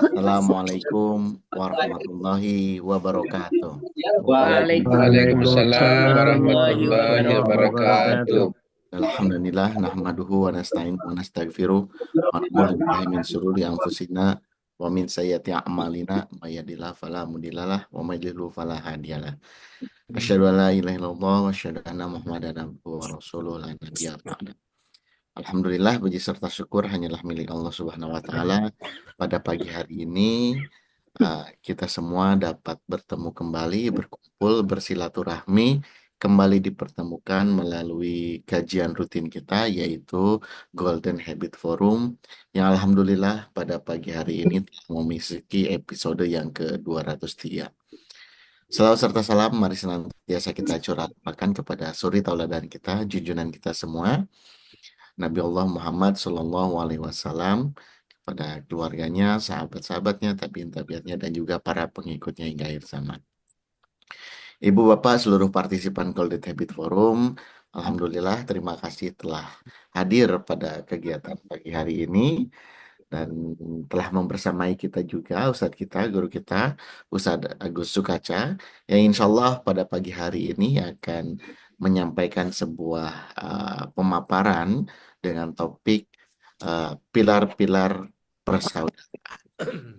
Assalamualaikum warahmatullahi wabarakatuh. Waalaikumsalam Waalaikumsalam warahmatullahi warahmatullahi wabarakatuh. wabarakatuh. Alhamdulillah nahmaduhu wa nasta'in wa nastaghfiruh wa na'udzu billahi min syururi anfusina wa min sayyiati a'malina may yahdihillahu fala mudhillalah wa may yudhlil fala hadiyalah. Asyhadu an la ilaha illallah wa asyhadu anna Muhammadan abduhu wa rasuluh la nabiyya ba'da. Alhamdulillah puji serta syukur hanyalah milik Allah Subhanahu wa taala. Pada pagi hari ini kita semua dapat bertemu kembali, berkumpul, bersilaturahmi, kembali dipertemukan melalui kajian rutin kita yaitu Golden Habit Forum yang alhamdulillah pada pagi hari ini telah memasuki episode yang ke-203. Salam serta salam, mari senantiasa kita curahkan kepada suri tauladan kita, junjungan kita semua, Nabi Allah Muhammad Sallallahu Alaihi Wasallam, kepada keluarganya, sahabat-sahabatnya, tabiin-tabiatnya, dan juga para pengikutnya hingga akhir zaman. Ibu Bapak seluruh partisipan Golden Habit Forum, alhamdulillah terima kasih telah hadir pada kegiatan pagi hari ini dan telah membersamai kita juga Ustadz kita, guru kita, Ustadz Agus Sukaca, yang insya Allah pada pagi hari ini akan menyampaikan sebuah pemaparan dengan topik pilar-pilar persaudaraan.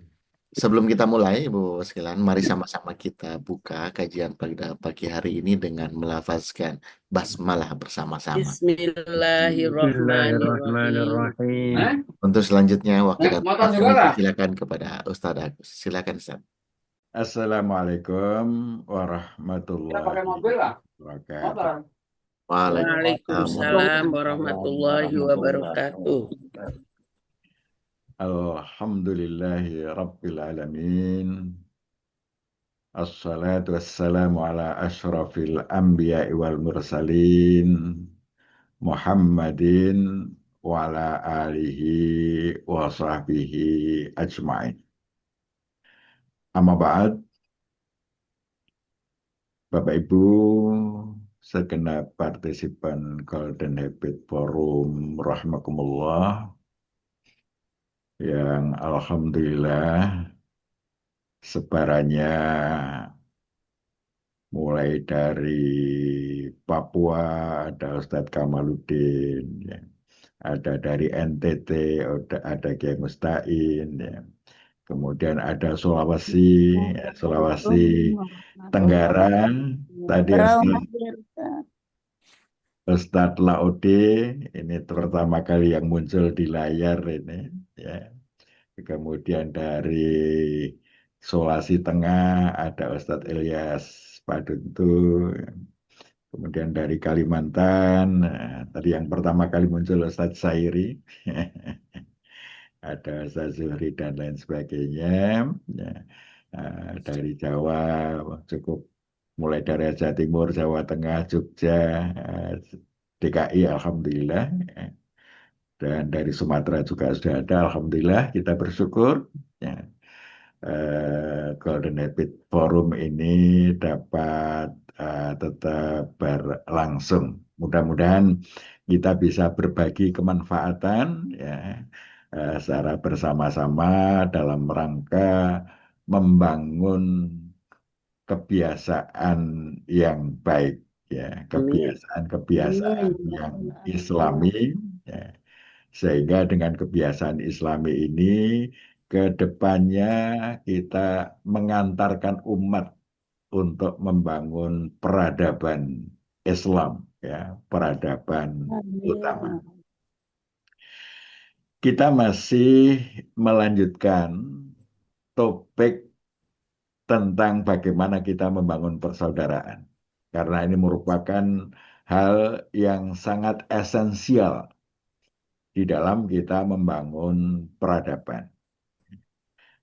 Sebelum kita mulai, Ibu sekalian, mari sama-sama kita buka kajian pada pagi hari ini dengan melafazkan basmalah bersama-sama. Bismillahirrahmanirrahim. Bismillahirrahmanirrahim. Untuk selanjutnya, waktu dan Muatan tempat juga kami lah. persilakan kepada Ustadz Agus. Silakan, Ustaz. Assalamualaikum Kita pakai warahmatullahi mobil lah. wabarakatuh. Motor. Waalaikumsalam Waalaikumsalam warahmatullahi warahmatullahi wabarakatuh. Alhamdulillahi Rabbil Alamin. Assalatu wassalamu ala ashrafil anbiya'i wal mursalin. Muhammadin wa ala alihi wa sahbihi ajma'in. Amma ba'd, Bapak Ibu, segenap partisipan Golden Habit Forum rahimakumullah yang alhamdulillah sebarannya mulai dari Papua ada Ustadz Kamaluddin, ya. Ada dari NTT, ada Kiai Mustain, ya. Kemudian ada Sulawesi, ya, Sulawesi Tenggara, tadi Ustadz Laude, ini pertama kali yang muncul di layar ini, ya. Kemudian dari Sulawesi Tengah ada Ustadz Ilyas Paduntu, ya. Kemudian dari Kalimantan, tadi yang pertama kali muncul Ustadz Sairi, ada Ustadz Zuhri dan lain sebagainya, ya. Dari Jawa cukup mulai dari Jawa Timur, Jawa Tengah, Jogja, DKI, alhamdulillah. Dan dari Sumatera juga sudah ada, alhamdulillah kita bersyukur. Ya. Golden Habit Forum ini dapat tetap berlangsung. Mudah-mudahan kita bisa berbagi kemanfaatan ya, secara bersama-sama dalam rangka membangun kebiasaan yang baik, ya, Amin. kebiasaan-kebiasaan yang Islami, ya. Sehingga dengan kebiasaan Islami ini ke depannya kita mengantarkan umat untuk membangun peradaban Islam, ya, peradaban utama. Kita masih melanjutkan topik tentang bagaimana kita membangun persaudaraan. Karena ini merupakan hal yang sangat esensial di dalam kita membangun peradaban.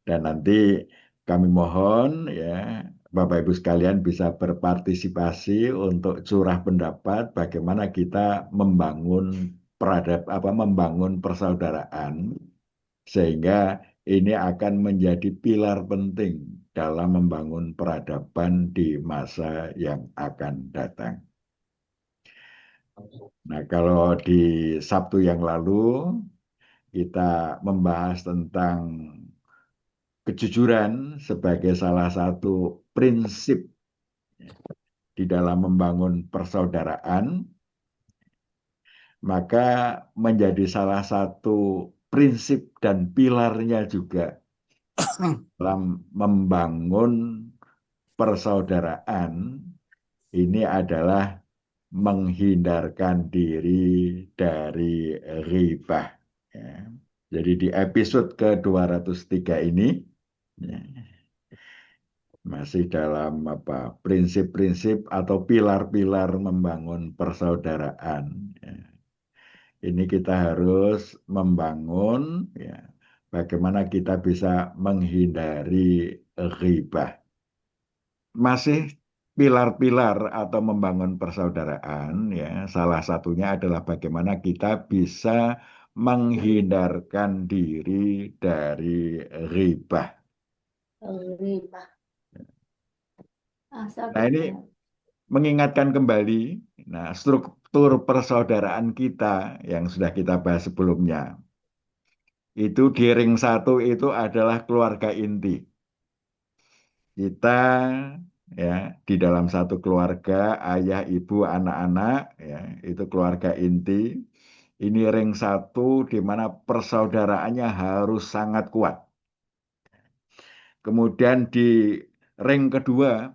Dan nanti kami mohon ya Bapak Ibu sekalian bisa berpartisipasi untuk curah pendapat bagaimana kita membangun membangun persaudaraan sehingga ini akan menjadi pilar penting dalam membangun peradaban di masa yang akan datang. Nah, kalau di Sabtu yang lalu kita membahas tentang kejujuran sebagai salah satu prinsip di dalam membangun persaudaraan, maka menjadi salah satu prinsip dan pilarnya juga dalam membangun persaudaraan ini adalah menghindarkan diri dari ghibah. Ya. Jadi di episode ke-203 ini ya, masih dalam prinsip-prinsip atau pilar-pilar membangun persaudaraan. Ya. Ini kita harus membangun ya, bagaimana kita bisa menghindari ghibah. Masih pilar-pilar atau membangun persaudaraan ya, salah satunya adalah bagaimana kita bisa menghindarkan diri dari ghibah. Nah, ini mengingatkan kembali nah struktur persaudaraan kita yang sudah kita bahas sebelumnya. Itu di ring satu itu adalah keluarga inti. Kita ya di dalam satu keluarga, ayah, ibu, anak-anak ya, itu keluarga inti. Ini ring satu di mana persaudaraannya harus sangat kuat. Kemudian di ring kedua,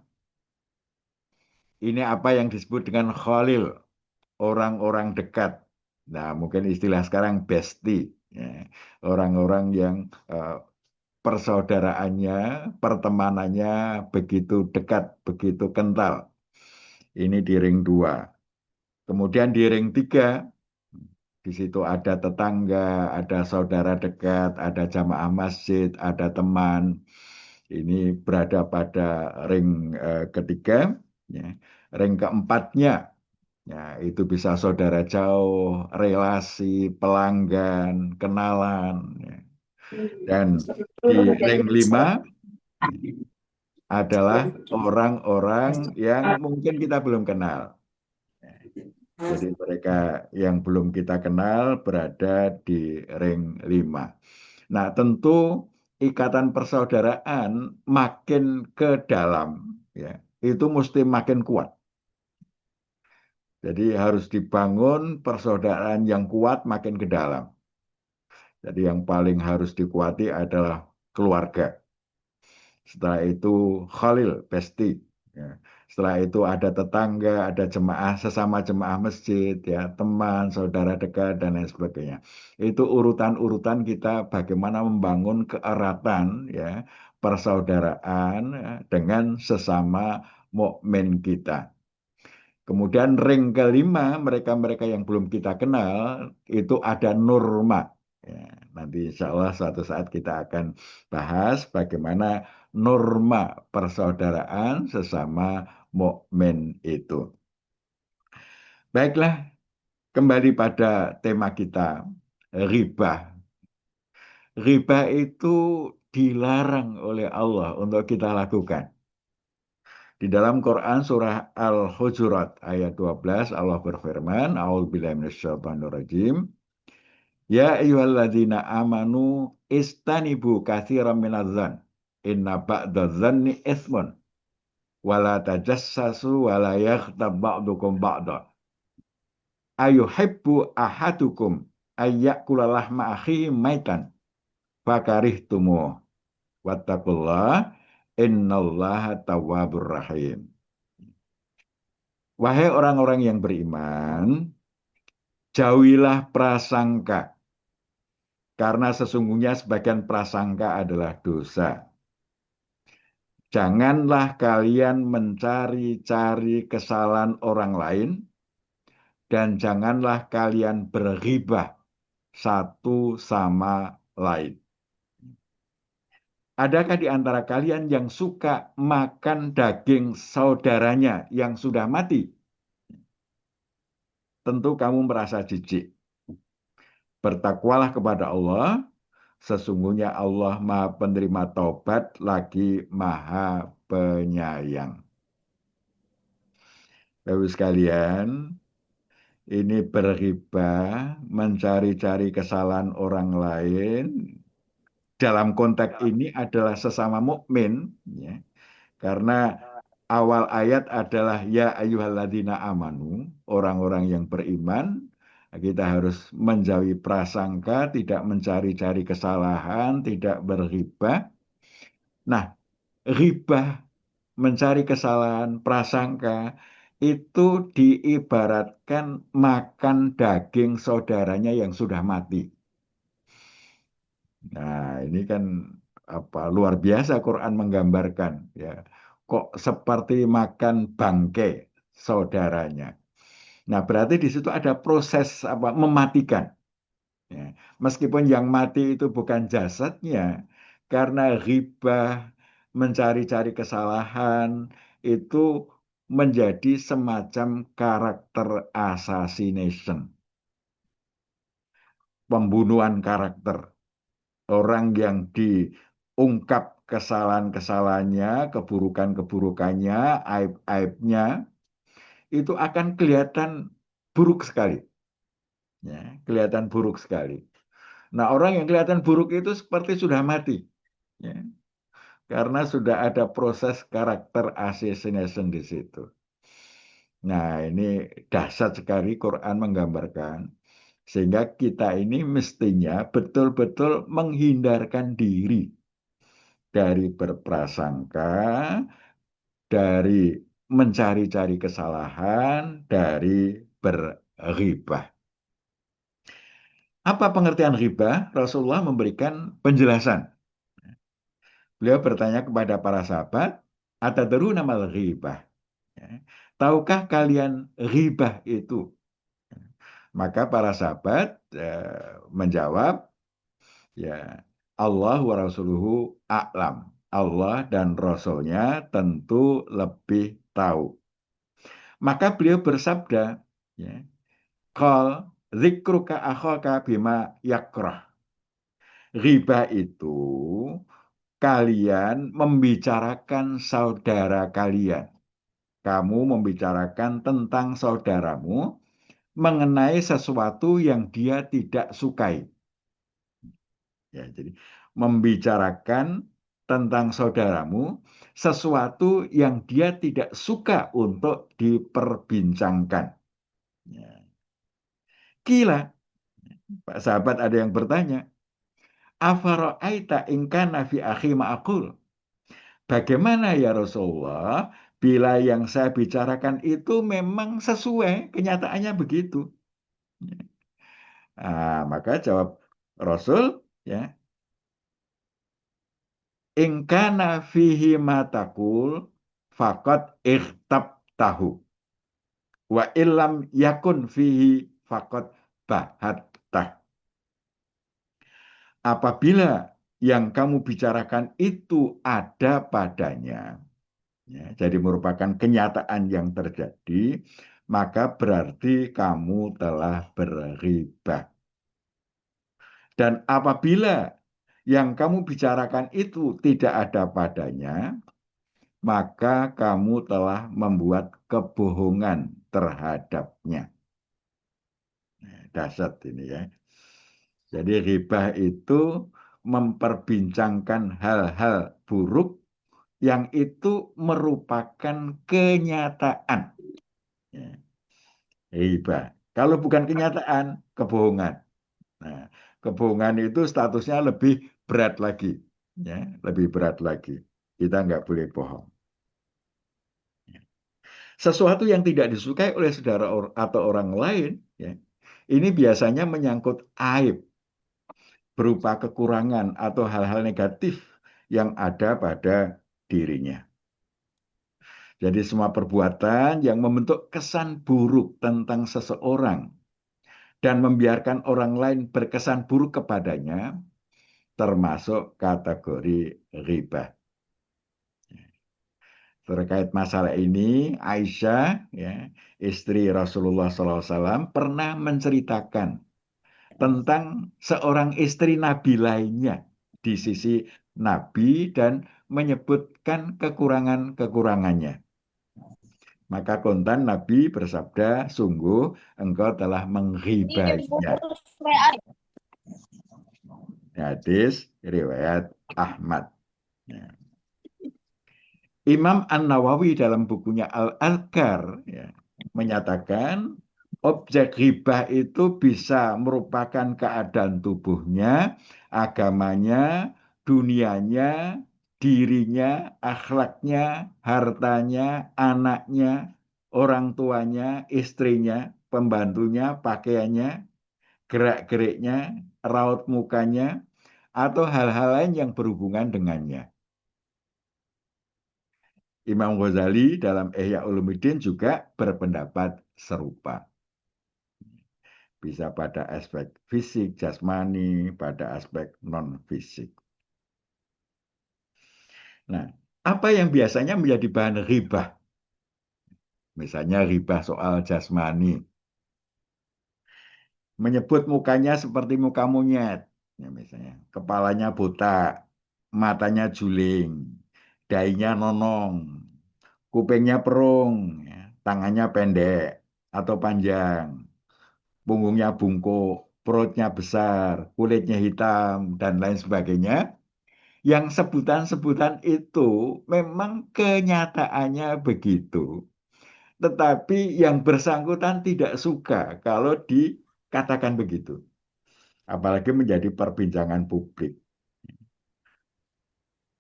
ini apa yang disebut dengan khalil, orang-orang dekat. Nah, mungkin istilah sekarang bestie, ya. Orang-orang yang persaudaraannya, pertemanannya begitu dekat, begitu kental. Ini di ring 2. Kemudian di ring 3, di situ ada tetangga, ada saudara dekat, ada jamaah masjid, ada teman. Ini berada pada ring ketiga. Ya. Ring keempatnya, ya, itu bisa saudara jauh, relasi, pelanggan, kenalan. Ya. Dan di ring 5 adalah orang-orang yang mungkin kita belum kenal. Jadi mereka yang belum kita kenal berada di ring 5. Nah, tentu ikatan persaudaraan makin ke dalam, ya, itu mesti makin kuat. Jadi harus dibangun persaudaraan yang kuat makin ke dalam. Jadi yang paling harus dikuati adalah keluarga. Setelah itu Khalil, Besti. Ya. Setelah itu ada tetangga, ada jemaah, sesama jemaah masjid, ya, teman, saudara dekat, dan lain sebagainya. Itu urutan-urutan kita bagaimana membangun keeratan, ya, persaudaraan ya, dengan sesama mukmin kita. Kemudian ring kelima, mereka-mereka yang belum kita kenal, itu ada norma. Ya, nanti insya Allah suatu saat kita akan bahas bagaimana norma persaudaraan sesama mukmin itu. Baiklah, kembali pada tema kita, ribah. Ribah itu dilarang oleh Allah untuk kita lakukan. Di dalam Quran surah Al-Hujurat ayat 12 Allah berfirman, A'udzubillahi minasyaitonirrajim. Ya ayyuhalladzina amanu istanibu katsiran minadz-dzan. Inna ba'dadz-dzanni itsmun. Wala tajassasu wala yaghtab ba'dukum ba'da. Ayuhibbu ahadukum ayyakula lahma akhihi maitan fakarihtumuh. Wattaqullah innallaha tawwabur rahim. Wahai orang-orang yang beriman, jauhilah prasangka, karena sesungguhnya sebagian prasangka adalah dosa. Janganlah kalian mencari-cari kesalahan orang lain, dan janganlah kalian berghibah satu sama lain. Adakah di antara kalian yang suka makan daging saudaranya yang sudah mati? Tentu kamu merasa jijik. Bertakwalah kepada Allah, sesungguhnya Allah Maha Penerima Taubat lagi Maha Penyayang. Bapak sekalian, ini berghibah, mencari-cari kesalahan orang lain, dalam konteks ini adalah sesama mukmin, ya, karena awal ayat adalah ya ayyuhalladzina amanu, orang-orang yang beriman. Kita harus menjauhi prasangka, tidak mencari-cari kesalahan, tidak berghibah. Nah, ghibah, mencari kesalahan, prasangka, itu diibaratkan makan daging saudaranya yang sudah mati. Nah, ini kan luar biasa Quran menggambarkan, ya. Kok seperti makan bangkai saudaranya. Nah, berarti di situ ada proses mematikan. Ya. Meskipun yang mati itu bukan jasadnya, karena ghibah, mencari-cari kesalahan, itu menjadi semacam karakter assassination, pembunuhan karakter. Orang yang diungkap kesalahan-kesalahannya, keburukan-keburukannya, aib-aibnya, itu akan kelihatan buruk sekali. Ya, kelihatan buruk sekali. Nah, orang yang kelihatan buruk itu seperti sudah mati. Ya, karena sudah ada proses karakter assassination di situ. Nah, ini dahsyat sekali Quran menggambarkan. Sehingga kita ini mestinya betul-betul menghindarkan diri dari berprasangka, dari mencari-cari kesalahan, dari berghibah. Apa pengertian ghibah? Rasulullah memberikan penjelasan. Beliau bertanya kepada para sahabat, "Atadruna mal ghibah?" Ya. Tahukah kalian ghibah itu? Maka para sahabat menjawab, ya, Allah wa rasuluhu a'lam. Allah dan Rasulnya tentu lebih tahu. Maka beliau bersabda, ya, Qal zikruka akhaka bima yakrah. Riba itu kalian membicarakan saudara kalian. Kamu membicarakan tentang saudaramu mengenai sesuatu yang dia tidak sukai. Ya, jadi membicarakan tentang saudaramu sesuatu yang dia tidak suka untuk diperbincangkan. Ya. Kila, Pak sahabat ada yang bertanya, afara'aita in kana fi akhi ma'akul. Bagaimana ya Rasulullah bila yang saya bicarakan itu memang sesuai kenyataannya begitu? Nah, maka jawab Rasul, ya, in kana fihi matakul faqad tahu wa illam yakun fihi faqad bahattah. Apabila yang kamu bicarakan itu ada padanya, ya, jadi merupakan kenyataan yang terjadi, maka berarti kamu telah berghibah. Dan apabila yang kamu bicarakan itu tidak ada padanya, maka kamu telah membuat kebohongan terhadapnya. Dahsyat ini, ya. Jadi ghibah itu memperbincangkan hal-hal buruk yang itu merupakan kenyataan. Ya, ghibah. Kalau bukan kenyataan, kebohongan. Nah, kebohongan itu statusnya lebih berat lagi. Ya, lebih berat lagi. Kita nggak boleh bohong. Sesuatu yang tidak disukai oleh saudara atau orang lain, ya, ini biasanya menyangkut aib, berupa kekurangan atau hal-hal negatif yang ada pada dirinya. Jadi semua perbuatan yang membentuk kesan buruk tentang seseorang dan membiarkan orang lain berkesan buruk kepadanya termasuk kategori ghibah. Terkait masalah ini, Aisyah, ya, istri Rasulullah SAW, pernah menceritakan tentang seorang istri Nabi lainnya di sisi Nabi dan menyebutkan kekurangan-kekurangannya. Maka kontan Nabi bersabda, sungguh engkau telah mengghibainya. Hadis riwayat Ahmad. Ya. Imam An-Nawawi dalam bukunya Al-Adhkar ya, menyatakan objek ghibah itu bisa merupakan keadaan tubuhnya, agamanya, dunianya, dirinya, akhlaknya, hartanya, anaknya, orang tuanya, istrinya, pembantunya, pakaiannya, gerak-geriknya, raut mukanya, atau hal-hal lain yang berhubungan dengannya. Imam Ghazali dalam Ihya Ulumuddin juga berpendapat serupa. Bisa pada aspek fisik, jasmani, pada aspek non-fisik. Nah, apa yang biasanya menjadi bahan ribah? Misalnya ribah soal jasmani. Menyebut mukanya seperti muka monyet. Ya, misalnya, kepalanya botak, matanya juling, dahinya nonong, kupingnya perung, ya, tangannya pendek atau panjang, punggungnya bungkuk, perutnya besar, kulitnya hitam, dan lain sebagainya. Yang sebutan-sebutan itu memang kenyataannya begitu. Tetapi yang bersangkutan tidak suka kalau dikatakan begitu. Apalagi menjadi perbincangan publik.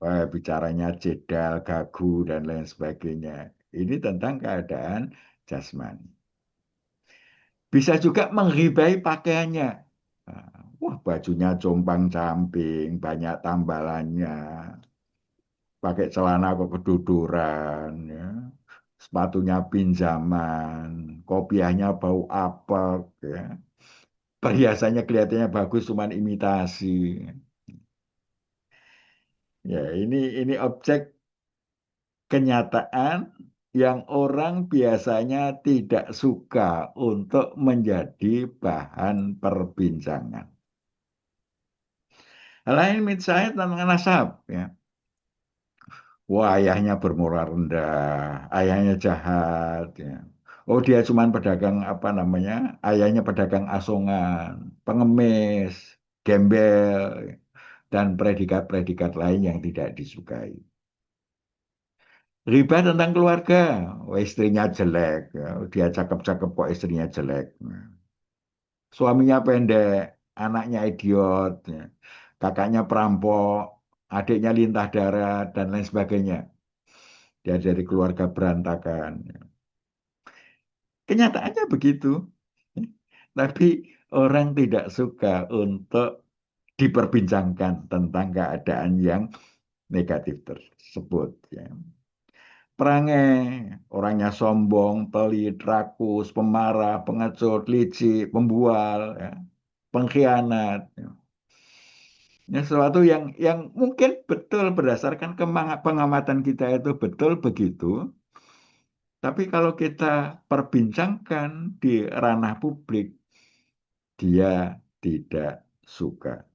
Bicaranya jedal, gagu, dan lain sebagainya. Ini tentang keadaan jasmani. Bisa juga menghibai pakaiannya. Wah, bajunya compang-camping, banyak tambalannya, pakai celana kok keduduran, ya. Sepatunya pinjaman, kopiahnya bau apek, ya. Perhiasannya kelihatannya bagus, cuman imitasi. Ya, ini objek kenyataan yang orang biasanya tidak suka untuk menjadi bahan perbincangan. Lain misalnya tentang nasab, ya. Wah, ayahnya bermoral rendah, ayahnya jahat, ya. Oh, dia cuma pedagang apa namanya? Ayahnya pedagang asongan, pengemis, gembel, dan predikat-predikat lain yang tidak disukai. Riba tentang keluarga, oh, istrinya jelek, ya. Dia cakep-cakep kok istrinya jelek. Suaminya pendek, anaknya idiot, ya. Kakaknya perampok, adiknya lintah darat, dan lain sebagainya. Dia dari keluarga berantakan. Kenyataannya begitu. Tapi orang tidak suka untuk diperbincangkan tentang keadaan yang negatif tersebut. Ya. Perangai, orangnya sombong, pelit, rakus, pemarah, pengecut, licik, pembual, ya, pengkhianat. Ya. Ya, sesuatu yang mungkin betul berdasarkan pengamatan kita itu betul begitu. Tapi kalau kita perbincangkan di ranah publik, dia tidak suka.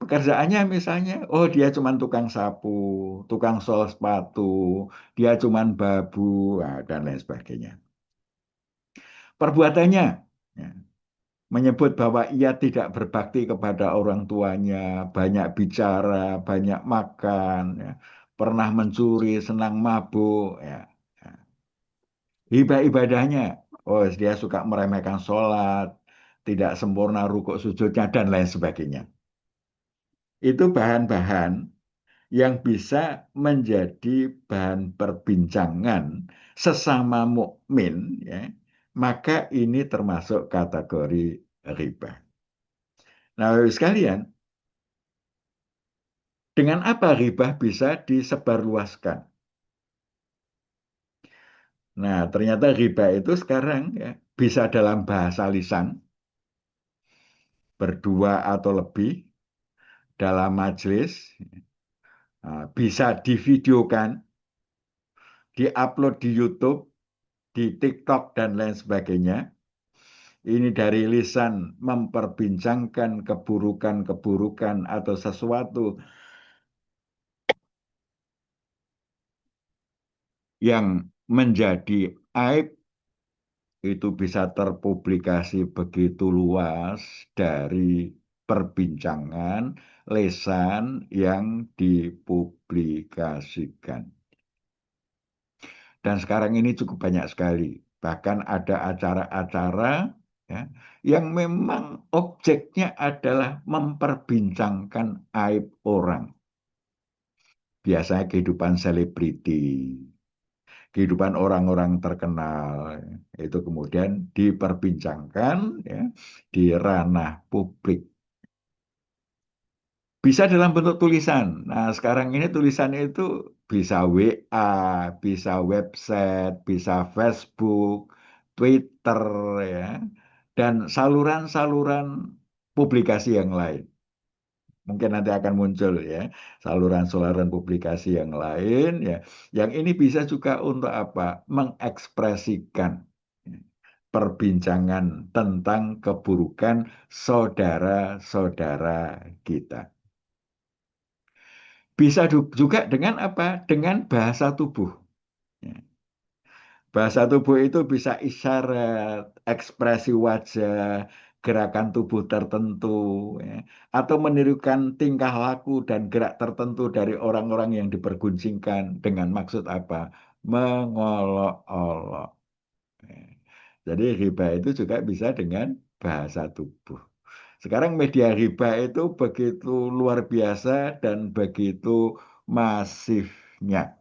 Pekerjaannya misalnya, oh dia cuma tukang sapu, tukang sol sepatu, dia cuma babu, nah, dan lain sebagainya. Perbuatannya, ya, menyebut bahwa ia tidak berbakti kepada orang tuanya, banyak bicara, banyak makan, ya, pernah mencuri, senang mabuk, ya. Hibah ibadahnya, oh dia suka meremehkan sholat, tidak sempurna rukuk sujudnya, dan lain sebagainya. Itu bahan-bahan yang bisa menjadi bahan perbincangan sesama mukmin, ya, maka ini termasuk kategori riba. Nah, Bapak sekalian, dengan apa riba bisa disebarluaskan? Nah, ternyata riba itu sekarang ya, bisa dalam bahasa lisan, berdua atau lebih, dalam majelis, bisa divideokan, diupload di YouTube, di TikTok, dan lain sebagainya. Ini dari lisan memperbincangkan keburukan-keburukan atau sesuatu yang menjadi aib, itu bisa terpublikasi begitu luas dari perbincangan lesan yang dipublikasikan. Dan sekarang ini cukup banyak sekali. Bahkan ada acara-acara ya, yang memang objeknya adalah memperbincangkan aib orang. Biasanya kehidupan selebriti, kehidupan orang-orang terkenal, itu kemudian diperbincangkan ya, di ranah publik. Bisa dalam bentuk tulisan. Nah, sekarang ini tulisan itu bisa WA, bisa website, bisa Facebook, Twitter, ya, dan saluran-saluran publikasi yang lain. Mungkin nanti akan muncul ya saluran-saluran publikasi yang lain ya. Yang ini bisa juga untuk apa? Mengekspresikan perbincangan tentang keburukan saudara-saudara kita. Bisa juga dengan apa? Dengan bahasa tubuh. Ya. Bahasa tubuh itu bisa isyarat, ekspresi wajah, gerakan tubuh tertentu, ya, atau menirukan tingkah laku dan gerak tertentu dari orang-orang yang diperguncingkan dengan maksud apa? Mengolok-olok. Ya. Jadi riba itu juga bisa dengan bahasa tubuh. Sekarang media riba itu begitu luar biasa dan begitu masifnya.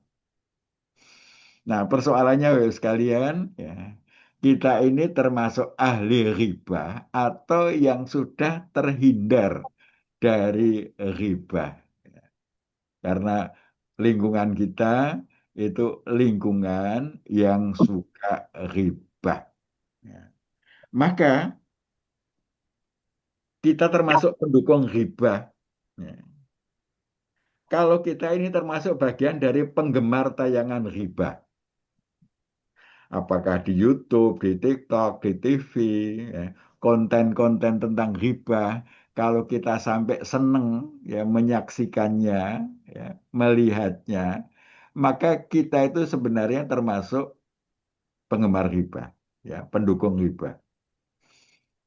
Nah, persoalannya Bapak sekalian, ya, kita ini termasuk ahli riba atau yang sudah terhindar dari riba. Karena lingkungan kita itu lingkungan yang suka riba. Ya. Maka kita termasuk pendukung riba. Ya. Kalau kita ini termasuk bagian dari penggemar tayangan riba. Apakah di YouTube, di TikTok, di TV, ya, konten-konten tentang riba, kalau kita sampai seneng ya menyaksikannya, ya, melihatnya, maka kita itu sebenarnya termasuk penggemar riba, ya, pendukung riba.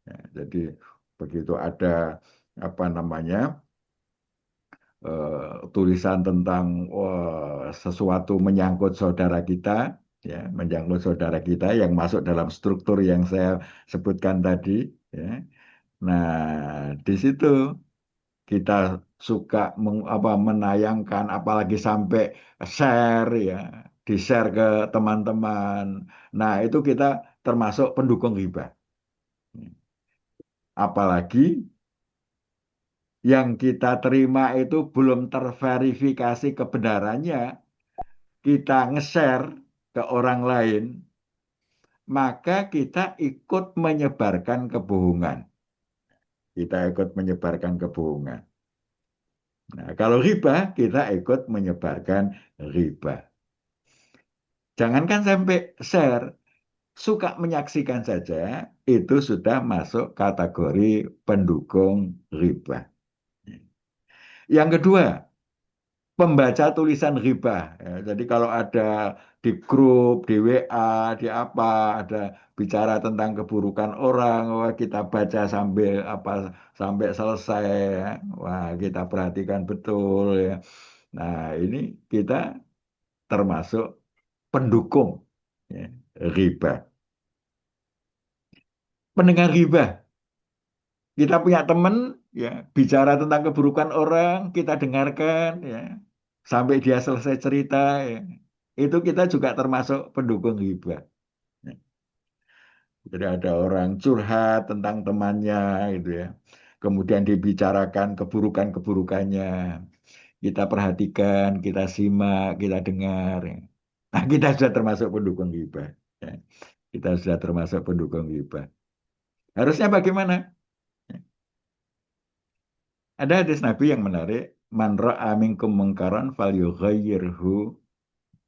Ya, jadi begitu ada apa namanya tulisan tentang sesuatu menyangkut saudara kita, ya, menyangkut saudara kita yang masuk dalam struktur yang saya sebutkan tadi, ya. Nah, di situ kita suka menayangkan, apalagi sampai share, ya, di-share ke teman-teman. Nah, itu kita termasuk pendukung riba. Apalagi yang kita terima itu belum terverifikasi kebenarannya, kita nge-share ke orang lain, maka kita ikut menyebarkan kebohongan. Kita ikut menyebarkan kebohongan. Nah, kalau riba, kita ikut menyebarkan riba. Jangankan sampai share, suka menyaksikan saja, itu sudah masuk kategori pendukung riba. Yang kedua, pembaca tulisan riba. Ya, jadi kalau ada di grup, di WA, di apa, ada bicara tentang keburukan orang, wah kita baca sambil apa sampai selesai, ya. Wah kita perhatikan betul ya. Nah ini kita termasuk pendukung ya, riba. Pendengar riba, kita punya teman ya bicara tentang keburukan orang, kita dengarkan ya sampai dia selesai cerita ya. Itu kita juga termasuk pendukung riba. Ya. Jadi ada orang curhat tentang temannya gitu ya. Kemudian dibicarakan keburukan-keburukannya. Kita perhatikan, kita simak, kita dengar. Ya. Nah, kita sudah termasuk pendukung riba. Ya. Kita sudah termasuk pendukung riba. Harusnya bagaimana? Ya. Ada hadis Nabi yang menarik. Man ra'a minkum mungkaran falyughayyirhu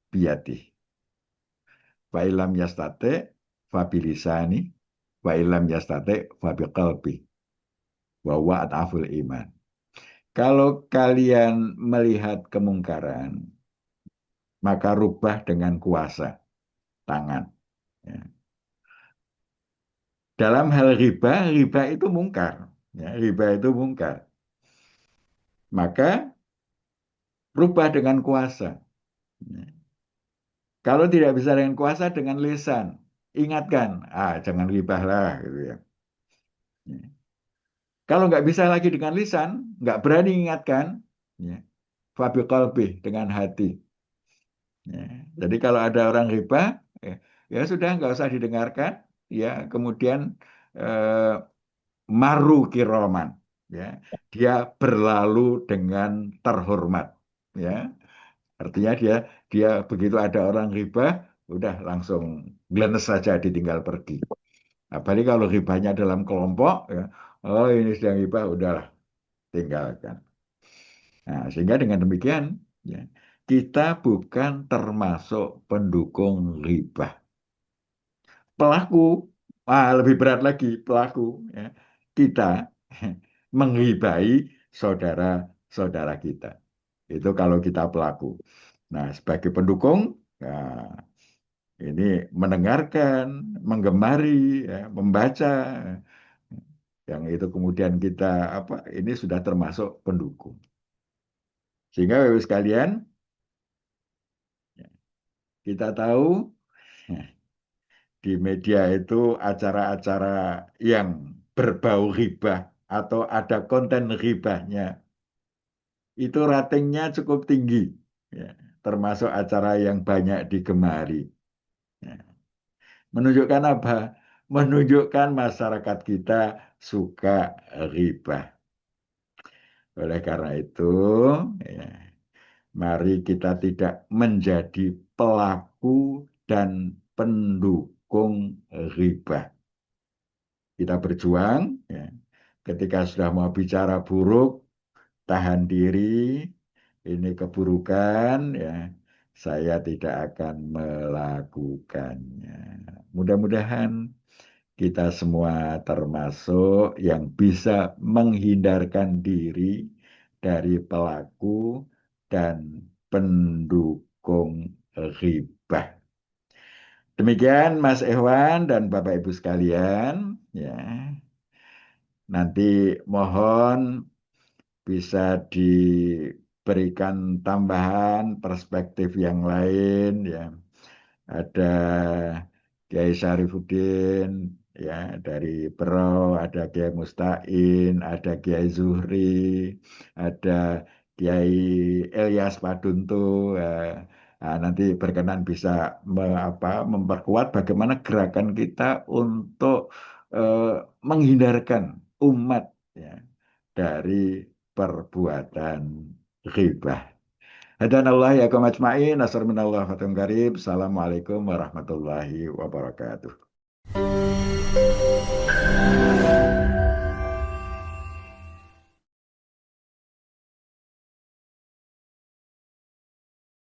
biyadihi. Wa ilam yastate fa bilisani wa ilam yastate fa biqalbi wa huwa at'aful iman. Kalau kalian melihat kemungkaran, maka rubah dengan kuasa tangan. Ya. Dalam hal riba, riba itu mungkar. Ya, riba itu mungkar. Maka rubah dengan kuasa. Ya. Kalau tidak bisa dengan kuasa, dengan lisan. Ingatkan, jangan ribah lah, gitu ya. Ya. Kalau nggak bisa lagi dengan lisan, nggak berani ingatkan, ya, fabi qalbih, dengan hati. Ya. Jadi kalau ada orang riba, ya, ya sudah nggak usah didengarkan. Ya, kemudian eh, maru kiroman, ya, dia berlalu dengan terhormat. Ya, artinya dia dia begitu ada orang riba, udah langsung glenes saja ditinggal pergi. Apalagi kalau ribanya dalam kelompok, ya, oh ini sedang riba, udahlah tinggalkan. Nah, sehingga dengan demikian, ya, kita bukan termasuk pendukung riba. Pelaku, lebih berat lagi pelaku, ya, kita mengribai saudara-saudara kita. Itu kalau kita pelaku. Nah, sebagai pendukung, ya, ini mendengarkan, menggemari, ya, membaca, yang itu kemudian kita apa? Ini sudah termasuk pendukung. Sehingga Bapak sekalian, ya, kita tahu di media itu acara-acara yang berbau ribah atau ada konten ribahnya itu ratingnya cukup tinggi, ya, termasuk acara yang banyak digemari. Ya. Menunjukkan apa? Menunjukkan masyarakat kita suka ribah. Oleh karena itu, ya, mari kita tidak menjadi pelaku dan pendukung ribah. Kita berjuang, ya. Ketika sudah mau bicara buruk, tahan diri, ini keburukan, ya, saya tidak akan melakukannya. Mudah-mudahan kita semua termasuk yang bisa menghindarkan diri dari pelaku dan pendukung ribah. Demikian Mas Ehwan dan Bapak Ibu sekalian, ya. Nanti mohon bisa diberikan tambahan perspektif yang lain, ya. Ada Kiai Syarifuddin, ya, dari Berau, ada Kiai Mustain, ada Kiai Zuhri, ada Kiai Ilyas Paduntu, ya. Nah, nanti berkenan bisa memperkuat bagaimana gerakan kita untuk eh, menghindarkan umat, ya, dari perbuatan ghibah. Hadanallah ya kumajma'in, nasr minallah fatum karib. Assalamualaikum warahmatullahi wabarakatuh.